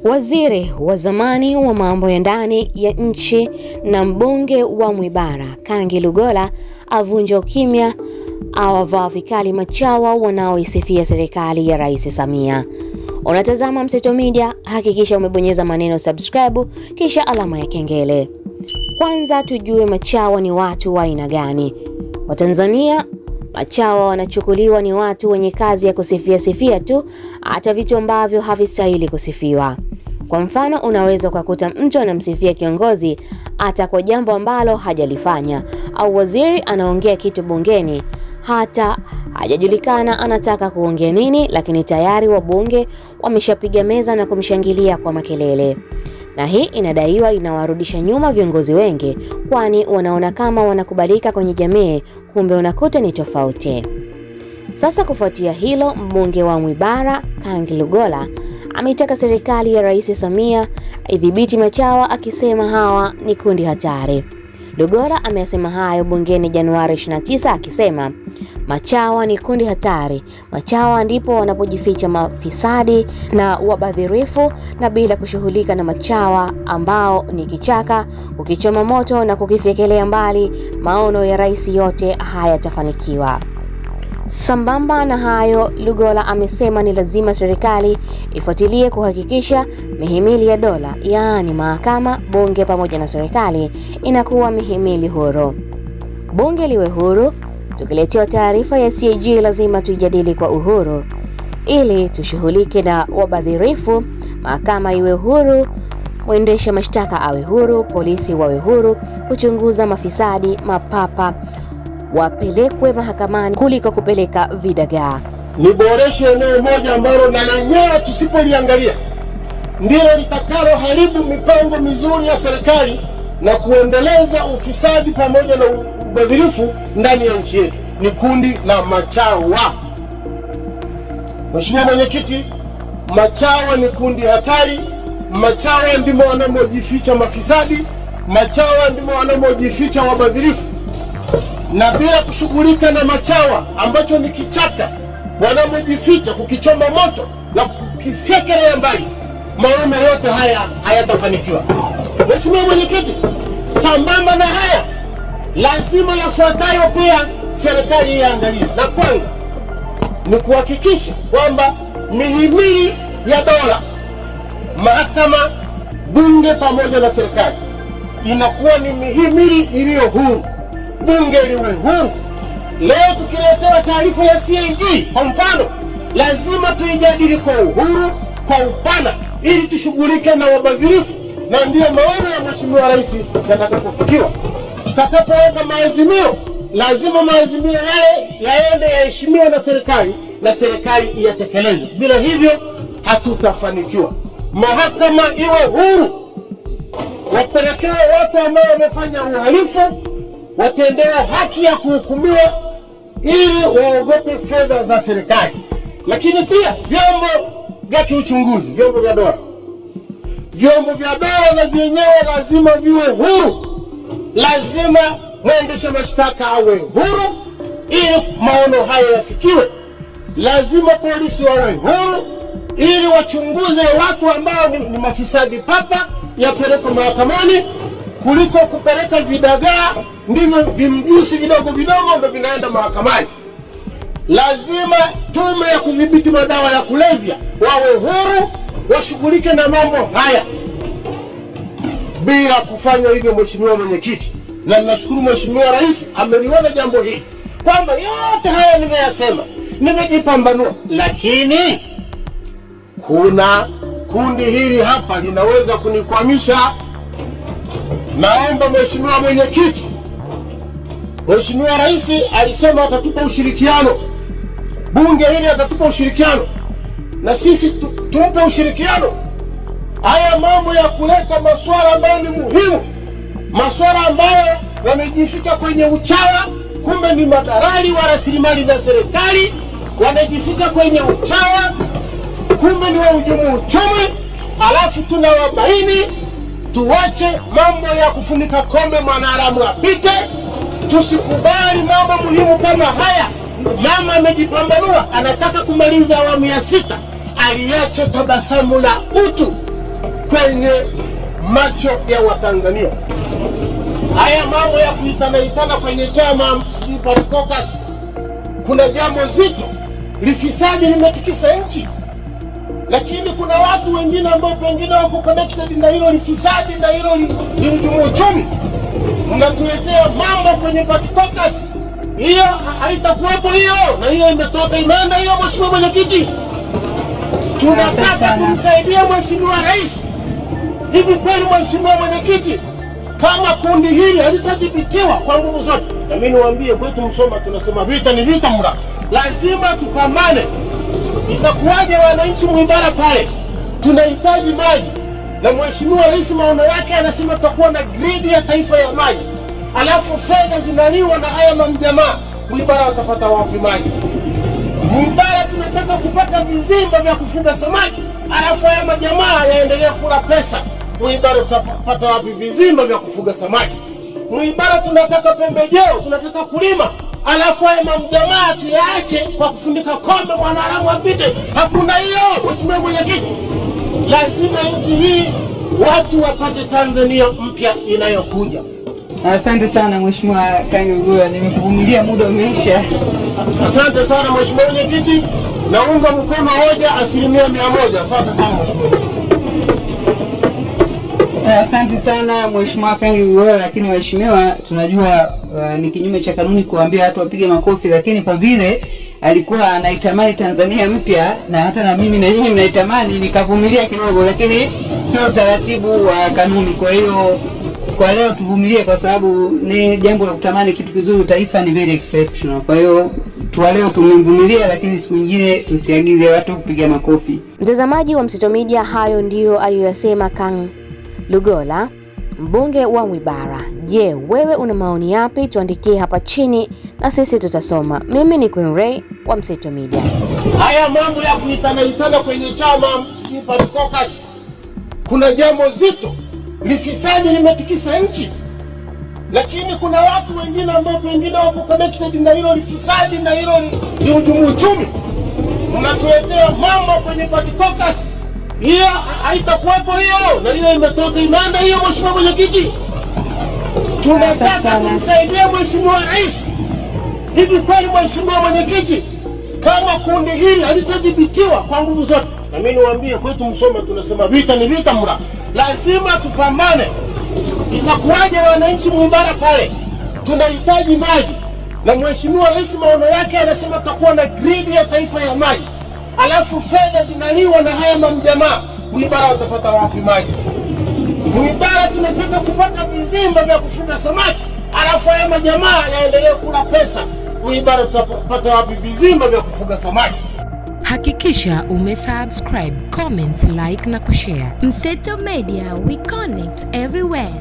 Waziri wa zamani wa mambo ya ndani ya nchi na mbunge wa Mwibara Kangi Lugola avunja ukimya, awavaa vikali machawa wanaoisifia serikali ya Rais Samia. Unatazama Mseto Media, hakikisha umebonyeza maneno subscribe kisha alama ya kengele. Kwanza tujue machawa ni watu wa aina gani. Watanzania, machawa wanachukuliwa ni watu wenye kazi ya kusifia tu hata vitu ambavyo havistahili kusifiwa. Kwa mfano, unaweza kukuta mtu anamsifia kiongozi hata kwa jambo ambalo hajalifanya, au waziri anaongea kitu bungeni hata hajajulikana anataka kuongea nini, lakini tayari wabunge wameshapiga meza na kumshangilia kwa makelele. Na hii inadaiwa inawarudisha nyuma viongozi wengi, kwani wanaona kama wanakubalika kwenye jamii, kumbe unakuta ni tofauti. Sasa kufuatia hilo, mbunge wa Mwibara Kangi Lugola ameitaka serikali ya Rais Samia idhibiti machawa, akisema hawa ni kundi hatari. Lugola amesema hayo bungeni Januari 29 akisema machawa ni kundi hatari. Machawa ndipo wanapojificha mafisadi na wabadhirifu, na bila kushughulika na machawa ambao ni kichaka, ukichoma moto na kukifyekelea mbali, maono ya rais yote hayatafanikiwa. Sambamba na hayo, Lugola amesema ni lazima serikali ifuatilie kuhakikisha mihimili ya dola, yaani mahakama, bunge pamoja na serikali inakuwa mihimili huru. Bunge liwe huru, tukiletewa taarifa ya CAG lazima tuijadili kwa uhuru ili tushughulike na wabadhirifu. Mahakama iwe huru, mwendesha mashtaka awe huru, polisi wawe huru kuchunguza mafisadi, mapapa wapelekwe mahakamani kuliko kupeleka vidagaa. Niboreshe eneo moja ambalo na lenyewe tusipoliangalia ndilo litakalo haribu mipango mizuri ya serikali na kuendeleza ufisadi pamoja na ubadhirifu ndani ya nchi yetu, ni kundi la machawa. Mheshimiwa Mwenyekiti, machawa ni kundi hatari. Machawa ndimo wanamojificha mafisadi, machawa ndimo wanamojificha wabadhirifu. Na bila kushughulika na machawa ambacho ni kichaka, wanamojificha kukichoma moto na kukifyekelea mbali, maono yote haya hayatafanikiwa. Mheshimiwa Mwenyekiti, sambamba na haya lazima yafuatayo pia serikali iangalie. Na kwanza ni kuhakikisha kwamba mihimili ya dola, mahakama, bunge pamoja na serikali inakuwa ni mihimili iliyo huru. Bunge liwe huru. Leo tukiletewa taarifa ya CAG kwa mfano, lazima tuijadili kwa uhuru, kwa upana, ili tushughulike na wabadhirifu, na ndiyo maono ya Mheshimiwa Rais yatakapofikiwa. Tutakapoweka maazimio, lazima maazimio yale yaende yaheshimiwe na serikali na serikali iyatekeleze. Bila hivyo hatutafanikiwa. Mahakama iwe huru, wapelekewe watu ambao wamefanya uhalifu, watendewe haki ya kuhukumiwa ili waogope fedha za serikali. Lakini pia vyombo vya kiuchunguzi, vyombo vya dola na vyenyewe lazima viwe huru. Lazima mwendesha mashtaka awe huru ili maono hayo yafikiwe. Lazima polisi wawe huru ili wachunguze watu ambao ni mafisadi papa, yapelekwe mahakamani kuliko kupeleka vidagaa, ndivyo vimjusi vidogo ndio vinaenda mahakamani. Lazima tume ya kudhibiti madawa ya kulevya wawe huru, washughulike na mambo haya. Bila kufanya hivyo, Mheshimiwa Mwenyekiti, na ninashukuru Mheshimiwa Rais ameliona jambo hili, kwamba yote haya nimeyasema, nimejipambanua, lakini kuna kundi hili hapa linaweza kunikwamisha. Naomba Mheshimiwa Mwenyekiti, Mheshimiwa Rais alisema atatupa ushirikiano, bunge hili atatupa ushirikiano, na sisi tumpe ushirikiano. Haya mambo ya kuleta masuala ambayo ni muhimu, masuala ambayo wamejificha kwenye uchawa, kumbe ni madalali wa rasilimali za serikali, wanajificha kwenye uchawa, kumbe ni wahujumu uchumi, alafu tunawabaini. Tuache mambo ya kufunika kombe mwanaharamu apite, Tusikubali mambo muhimu kama haya. Mama amejipambanua, anataka kumaliza awamu ya 6, aliacha tabasamu la utu kwenye macho ya Watanzania. Haya mambo ya kuitana kwenye chama Party Caucus, kuna jambo zito, lifisadi limetikisa nchi, lakini kuna watu wengine ambao pengine wako connected na hilo lifisadi na hilo lihujumu uchumi. Mnatuletea mambo kwenye Party Caucus, hiyo haitakuwepo hiyo, na hiyo imetoka imeenda hiyo. Mheshimiwa Mwenyekiti, tunataka kumsaidia Mheshimiwa Rais. Hivi kweli Mheshimiwa Mwenyekiti, kama kundi hili halitadhibitiwa kwa nguvu zote, na mimi niwaambie kwetu Msoma tunasema vita ni vita mura, lazima tupambane. Itakuwaje wananchi Mwibara pale tunahitaji maji, na Mheshimiwa Rais maono yake anasema tutakuwa na grid ya taifa ya maji, alafu fedha zinaliwa na haya mamjamaa, Mwibara watapata wapi maji? Mwibara tunataka kupata vizimba vya kufuga samaki, alafu haya majamaa yaendelea kula pesa. Mwibara tutapata wapi vizimba vya kufuga samaki? Mwibara tunataka pembejeo, tunataka kulima, alafu haya mamjamaa tuyaache kwa kufundika kombe mwanaharamu apite. Hakuna hiyo. Mheshimiwa Mwenyekiti, lazima nchi hii watu wapate Tanzania mpya inayokuja. Asante sana Mheshimiwa Kangi Lugola, nimekuvumilia, muda umeisha. Asante sana Mheshimiwa Mwenyekiti, naunga mkono hoja 100%. Asante sana Mheshimiwa. Asante sana Mheshimiwa Kangi Lugola, lakini waheshimiwa, tunajua ni kinyume cha kanuni kuambia watu wapige makofi, lakini kwa vile alikuwa anaitamani Tanzania mpya na hata na mimi na nyinyi mnaitamani, nikavumilia kidogo, lakini sio utaratibu wa kanuni. Kwa hiyo kwa leo tuvumilie, kwa sababu ni jambo la kutamani kitu kizuri, taifa ni very exceptional. Kwa hiyo kwa leo tumevumilia, lakini siku nyingine tusiagize watu kupiga makofi. Mtazamaji wa Mseto Media, hayo ndiyo aliyoyasema Kangi Lugola, mbunge wa Mwibara. Je, wewe una maoni yapi? Tuandikie hapa chini na sisi tutasoma. Mimi ni Queen Ray wa Mseto Media. Haya mambo ya kuitana kwenye chama Party Caucus, kuna jambo zito, lifisadi limetikisa nchi, lakini kuna watu wengine ambao pengine wako connected na hilo lifisadi na hilo lihujumu uchumi. Mnatuletea mambo kwenye Party Caucus, hiyo haitakuwepo hiyo, na hiyo imetoka imeenda hiyo. Mheshimiwa Mwenyekiti, tunataka kumsaidia Mheshimiwa Rais. Hivi kweli Mheshimiwa Mwenyekiti, kama kundi hili halitadhibitiwa kwa nguvu zote, na mimi niwaambie kwetu Msoma tunasema vita ni vita mura, lazima tupambane. Itakuwaje wananchi Mwibara pale tunahitaji maji, na Mheshimiwa Rais maono yake anasema tutakuwa na grid ya taifa ya maji, alafu fedha zinaliwa na haya mamjamaa, Mwibara watapata wapi maji? Mwibara tunataka kupata vizimba vya kufuga samaki, alafu haya majamaa yaendelee kula pesa. Mwibara tutapata wapi vizimba vya kufuga samaki? Hakikisha umesubscribe, comment, like na kushare. Mseto Media, we connect everywhere.